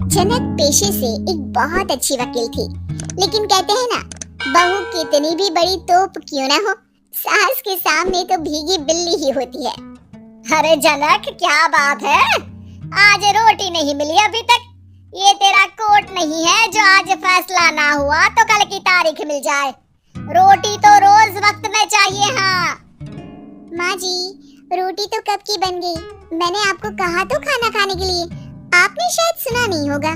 जनक पेशे से एक बहुत अच्छी वकील थी, लेकिन कहते हैं ना, बहू कितनी भी बड़ी तोप क्यों ना हो, सास के सामने तो भीगी बिल्ली ही होती है। अरे जनक, क्या बात है? आज रोटी नहीं मिली अभी तक। ये तेरा कोर्ट नहीं है जो आज फैसला ना हुआ तो कल की तारीख मिल जाए। रोटी तो रोज वक्त में चाहिए। हाँ माँ जी, रोटी तो कब की बन गई। मैंने आपको कहा तो खाना खाने के लिए, आपने शायद सुना नहीं होगा।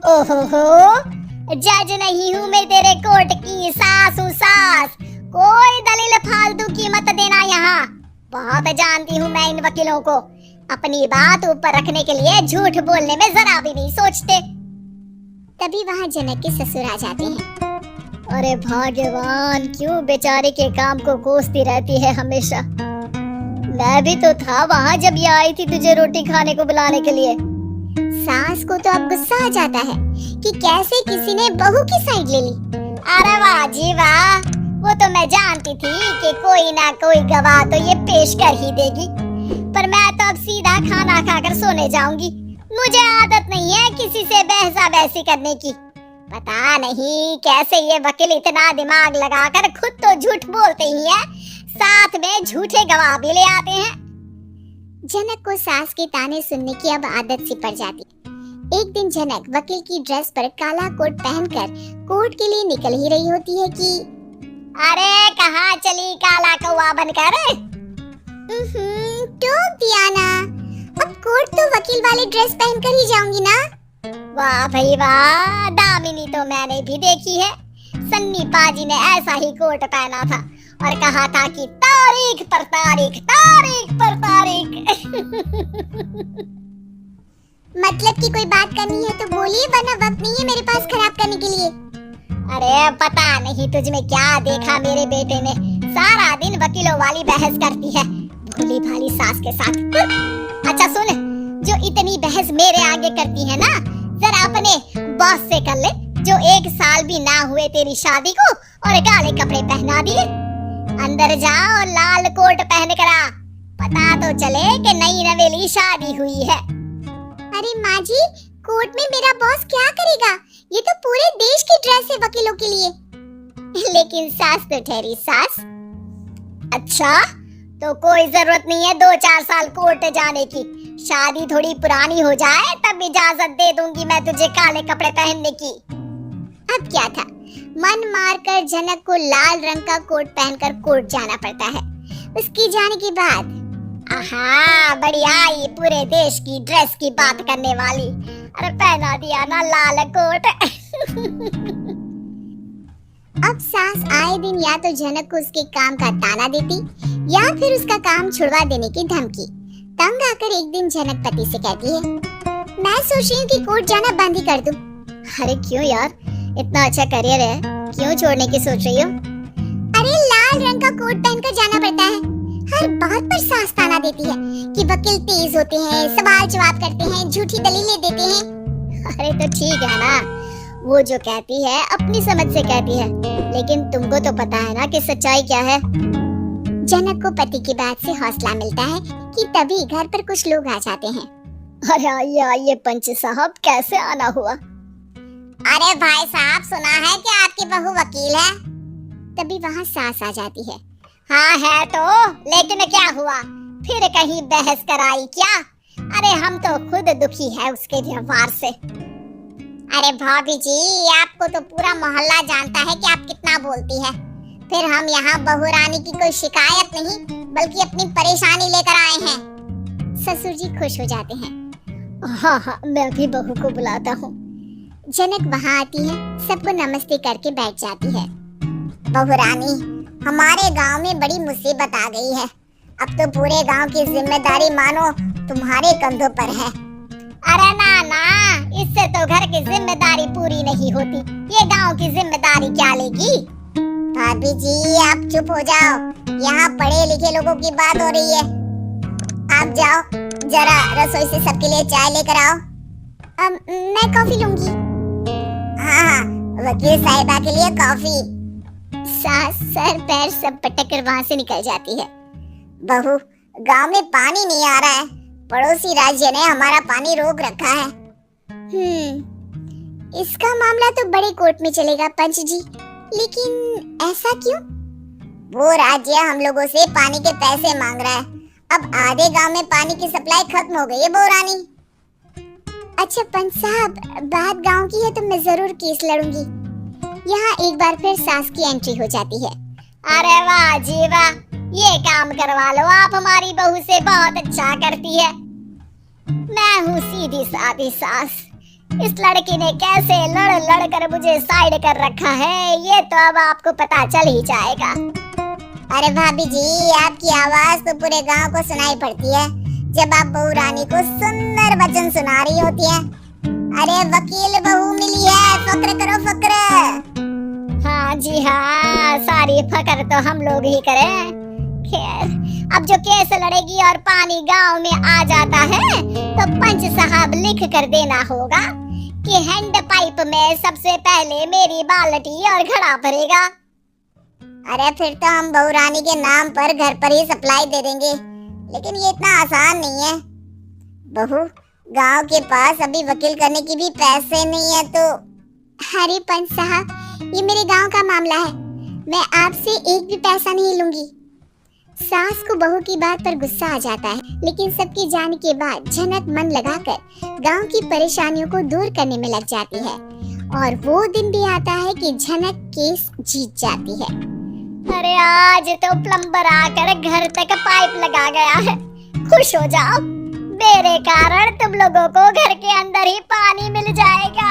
ओहो, जज नहीं हूँ मैं तेरे कोर्ट की, सास हूँ सास। कोई दलील फालतू की मत देना यहाँ। बहुत जानती हूँ मैं इन वकीलों को, अपनी बात ऊपर रखने के लिए झूठ बोलने में जरा भी नहीं सोचते। तभी वहाँ जनक के ससुर आ जाते हैं। अरे भाग्यवान, क्यों बेचारे के काम को कोसती रहती है हमेशा। मैं भी तो था वहाँ जब ये आई थी तुझे रोटी खाने को बुलाने के लिए। सास को तो अब गुस्सा आ जाता है कि कैसे किसी ने बहू की साइड ले ली। अरे वाह जी वाह, वो तो मैं जानती थी कि कोई ना कोई गवाह तो ये पेश कर ही देगी। पर मैं तो अब सीधा खाना खाकर सोने जाऊंगी। मुझे आदत नहीं है किसी से बहसा बहसी करने की। पता नहीं कैसे ये वकील इतना दिमाग लगाकर खुद तो झूठ बोलते ही है, साथ में झूठे गवाह भी ले आते हैं। जनक को सास के ताने सुनने की अब आदत सी पड़ जाती। एक दिन जनक वकील की ड्रेस पर काला कोट पहनकर कोर्ट के लिए निकल ही रही होती है कि अरे कहाँ चली काला कौवा बनकर? टोक दिया ना, अब कोर्ट तो वकील वाली ड्रेस पहनकर ही जाऊंगी ना। वाह भाई वाह, दामिनी तो मैंने भी देखी है। सन्नी पाजी ने ऐसा ही कोट पहना था और कहा था कि तारीख पर तारीख, तारीख पर तारीख। मतलब कि कोई बात करनी है तो बोलिए, वरना वक्त नहीं है मेरे पास खराब करने के लिए। अरे पता नहीं तुझ में क्या देखा मेरे बेटे ने, सारा दिन वकीलों वाली बहस करती है भोली भाली सास के साथ। अच्छा सुन, जो इतनी बहस मेरे आगे करती है ना, जरा अपने बॉस से कर ले, जो 1 साल भी ना हुए तेरी शादी को और काले कपड़े पहना दिए। अंदर जाओ, लाल कोट पहन कर आ, पता तो चले कि नई नवेली शादी हुई है। अरे माँ जी, कोर्ट में मेरा बॉस क्या करेगा? ये तो पूरे देश की ड्रेस है वकीलों के लिए। लेकिन सास तो ठहरी सास। अच्छा, तो कोई जरूरत नहीं है 2-4 साल कोर्ट जाने की। शादी थोड़ी पुरानी हो जाए तब इजाजत दे दूंगी मैं तुझे काले कपड़े पहनने की। अब क्या था, मन मारकर जनक को लाल रंग का कोट पहनकर कोर्ट जाना पड़ता है। उसके जाने के बाद आहा, बढ़िया, ये पूरे देश की ड्रेस की बात करने वाली। अरे पहना दिया ना लाल कोट। अब सास आए दिन या तो जनक को उसके काम का ताना देती या फिर उसका काम छुड़वा देने की धमकी। तंग आकर एक दिन जनक पति से कहती है, मैं सोच रही हूँ कि कोर्ट जाना बंद ही कर दूं। अरे क्यों यार, इतना अच्छा करियर है, क्यों छोड़ने की सोच रही हो? अरे लाल रंग का कोट पहनकर जाना पड़ता है। हर बात पर सास ताना देती है कि वकील तेज होते हैं, सवाल जवाब करते हैं, झूठी दलीलें देते हैं। अरे तो ठीक है ना, वो जो कहती है अपनी समझ से कहती है, लेकिन तुमको तो पता है ना कि सच्चाई क्या है। जनक को पति की बात से हौसला मिलता है कि तभी घर पर कुछ लोग आ जाते हैं। अरे आइए आइए पंच साहब, कैसे आना हुआ? अरे भाई साहब, सुना है कि आपकी बहू वकील है। तभी वहाँ सास आ जाती है। हाँ है तो, लेकिन क्या हुआ? फिर कहीं बहस कराई क्या? अरे हम तो खुद दुखी है उसके व्यवहार से। अरे भाभी जी, आपको तो पूरा मोहल्ला जानता है कि आप कितना बोलती है। फिर हम यहाँ बहू रानी की कोई शिकायत नहीं, बल्कि अपनी परेशानी लेकर आए हैं। ससुर जी खुश हो जाते हैं। हाँ हाँ, मैं भी बहू को बुलाता हूँ। जनक वहाँ आती है, सबको नमस्ते करके बैठ जाती है। बहू रानी, हमारे गांव में बड़ी मुसीबत आ गई है। अब तो पूरे गांव की जिम्मेदारी मानो तुम्हारे कंधों पर है। अरे ना ना, इससे तो घर की जिम्मेदारी पूरी नहीं होती, ये गांव की जिम्मेदारी क्या लेगी? भाभी जी आप चुप हो जाओ, यहाँ पढ़े लिखे लोगों की बात हो रही है। आप जाओ, जरा रसोई से सबके लिए चाय लेकर आओ। मैं कॉफी लूंगी। हाँ, वकील साहिबा के लिए कॉफी। सास सर पैर सब पटक कर वहाँ से निकल जाती है। बहू, गांव में पानी नहीं आ रहा है, पड़ोसी राज्य ने हमारा पानी रोक रखा है। इसका मामला तो बड़े कोर्ट में चलेगा पंच जी, लेकिन ऐसा क्यों? वो राज्य हम लोगों से पानी के पैसे मांग रहा है। अब आधे गांव में पानी की सप्लाई खत्म हो गई है बहुरानी। अच्छा पंच साहब, बात गांव की है तो मैं जरूर केस लड़ूंगी। यहाँ एक बार फिर सास की एंट्री हो जाती है। अरे वाह जी वाह, ये काम करवा लो आप हमारी बहू से, बहुत अच्छा करती है। मैं हूँ सीधी सादी सास, इस लड़की ने कैसे लड़ लड़ कर मुझे साइड कर रखा है ये तो अब आपको पता चल ही जाएगा। अरे भाभी जी, आपकी आवाज तो पूरे गांव को सुनाई पड़ती है जब आप बहू रानी को सुंदर वचन सुना रही होती हैं। अरे वकील बहू मिली है, फक्र करो फक्र। हाँ जी हाँ, सारी फकर तो हम लोग ही करें। खैर, अब जो केस लड़ेगी और पानी गांव में आ जाता है तो पंच साहब लिख कर देना होगा कि हैंड पाइप में सबसे पहले मेरी बाल्टी और घड़ा भरेगा। अरे फिर तो हम बहू रानी के नाम पर घर पर ही सप्लाई दे देंगे, लेकिन ये इतना आसान नहीं है। बहू, गांव के पास अभी वकील करने की भी पैसे नहीं है तो। अरे पंच साहब, ये मेरे गांव का मामला है, मैं आपसे एक भी पैसा नहीं लूंगी। सास को बहू की बात पर गुस्सा आ जाता है, लेकिन सबके जाने के बाद झनक मन लगाकर गांव की परेशानियों को दूर करने में लग जाती है। और वो दिन भी आता है कि झनक केस जीत जाती है। अरे आज तो प्लम्बर आकर घर तक पाइप लगा गया है, खुश हो जाओ, मेरे कारण तुम लोगों को घर के अंदर ही पानी मिल जाएगा।